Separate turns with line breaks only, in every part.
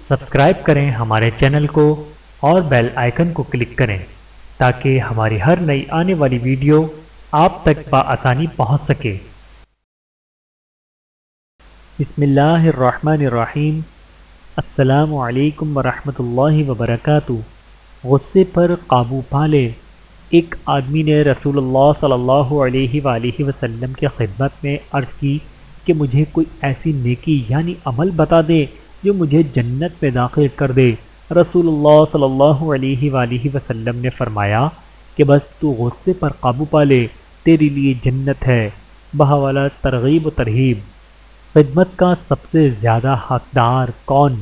Subscribe کریں ہمارے channel کو اور بیل آئیکن کو کلک کریں تاکہ ہماری ہر نئی آنے والی ویڈیو آپ تک بآسانی پہنچ سکے۔ بسم اللہ الرحمن الرحیم۔ السلام علیکم ورحمۃ اللہ وبرکاتہ۔ غصے پر قابو پا لے۔ ایک آدمی نے رسول اللہ صلی اللہ علیہ وآلہ وسلم کی خدمت میں عرض کی کہ مجھے کوئی ایسی نیکی یعنی عمل بتا دے جو مجھے جنت میں داخل کر دے۔ رسول اللہ صلی اللہ علیہ وآلہ وسلم نے فرمایا کہ بس تو غصے پر قابو پا لے، تیرے لیے جنت ہے۔ بحوالہ ترغیب و ترہیب۔ خدمت کا سب سے زیادہ حقدار کون؟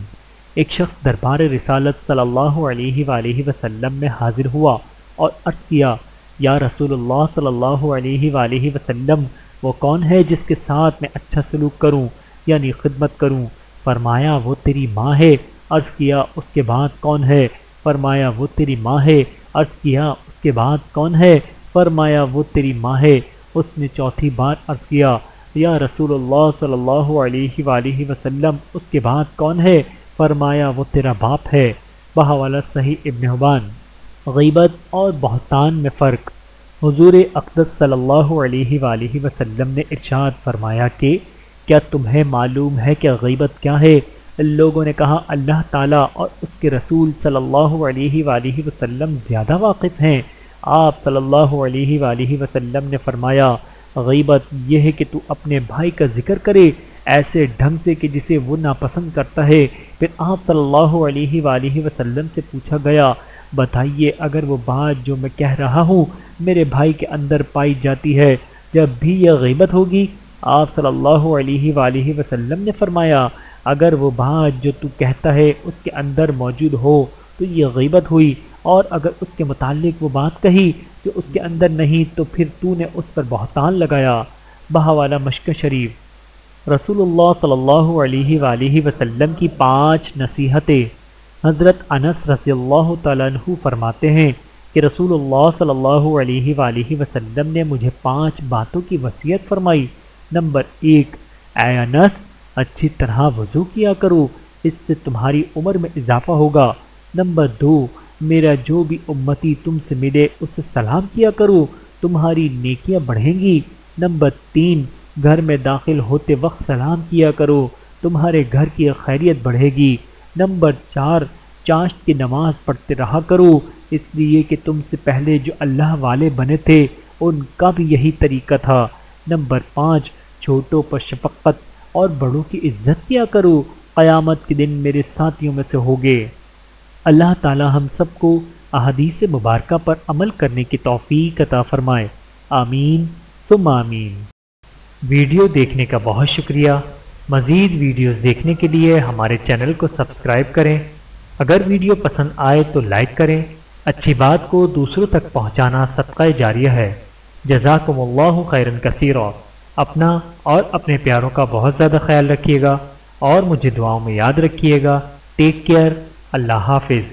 ایک شخص دربار رسالت صلی اللہ علیہ وآلہ وسلم میں حاضر ہوا اور عرض کیا، یا رسول اللہ صلی اللہ علیہ وآلہ وسلم، وہ کون ہے جس کے ساتھ میں اچھا سلوک کروں یعنی خدمت کروں؟ فرمایا وہ تیری ماں ہے۔ عرض کیا اس کے بعد کون ہے؟ فرمایا وہ تیری ماں ہے۔ عرض کیا اس کے بعد کون ہے؟ فرمایا وہ تیری ماں ہے۔ اس نے چوتھی بار عرض کیا، یا رسول اللہ صلی اللہ علیہ وآلہ وسلم، اس کے بعد کون ہے؟ فرمایا وہ تیرا باپ ہے۔ بحوالہ صحیح ابن حبان۔ غیبت اور بہتان میں فرق۔ حضور اقدس صلی اللہ علیہ وآلہ وسلم نے ارشاد فرمایا کہ کیا تمہیں معلوم ہے کہ غیبت کیا ہے؟ لوگوں نے کہا اللہ تعالیٰ اور اس کے رسول صلی اللہ علیہ وآلہ وسلم زیادہ واقف ہیں۔ آپ صلی اللہ علیہ وآلہ وسلم نے فرمایا غیبت یہ ہے کہ تو اپنے بھائی کا ذکر کرے ایسے ڈھنگ سے کہ جسے وہ ناپسند کرتا ہے۔ پھر آپ صلی اللہ علیہ وآلہ وسلم سے پوچھا گیا، بتائیے اگر وہ بات جو میں کہہ رہا ہوں میرے بھائی کے اندر پائی جاتی ہے جب بھی یہ غیبت ہوگی؟ آپ صلی اللہ علیہ وآلہ وسلم نے فرمایا اگر وہ بات جو تو کہتا ہے اس کے اندر موجود ہو تو یہ غیبت ہوئی، اور اگر اس کے متعلق وہ بات کہی جو اس کے اندر نہیں تو پھر تو نے اس پر بہتان لگایا۔ بحوالہ مشکہ شریف۔ رسول اللہ صلی اللہ علیہ وآلہ وسلم کی 5 نصیحتیں۔ حضرت انس رضی اللہ تعالیٰ عنہ فرماتے ہیں کہ رسول اللہ صلی اللہ علیہ وآلہ وسلم نے مجھے 5 باتوں کی وصیت فرمائی۔ نمبر 1، اے انس، اچھی طرح وضو کیا کرو، اس سے تمہاری عمر میں اضافہ ہوگا۔ نمبر 2، میرا جو بھی امتی تم سے ملے اسے سلام کیا کرو، تمہاری نیکیاں بڑھیں گی۔ نمبر 3، گھر میں داخل ہوتے وقت سلام کیا کرو، تمہارے گھر کی خیریت بڑھے گی۔ نمبر 4، چاشت کی نماز پڑھتے رہا کرو، اس لیے کہ تم سے پہلے جو اللہ والے بنے تھے ان کا بھی یہی طریقہ تھا۔ نمبر 5، چھوٹوں پر شفقت اور بڑوں کی عزت کیا کرو، قیامت کے دن میرے ساتھیوں میں سے ہوگے۔ اللہ تعالی ہم سب کو احادیث مبارکہ پر عمل کرنے کی توفیق عطا فرمائے، آمین ثم آمین۔ ویڈیو دیکھنے کا بہت شکریہ۔ مزید ویڈیوز دیکھنے کے لیے ہمارے چینل کو سبسکرائب کریں۔ اگر ویڈیو پسند آئے تو لائک کریں۔ اچھی بات کو دوسروں تک پہنچانا صدقہ جاریہ ہے۔ جزاکم اللہ خیرا کثیرا۔ اپنا اور اپنے پیاروں کا بہت زیادہ خیال رکھیے گا اور مجھے دعاؤں میں یاد رکھیے گا۔ Take care. اللہ حافظ۔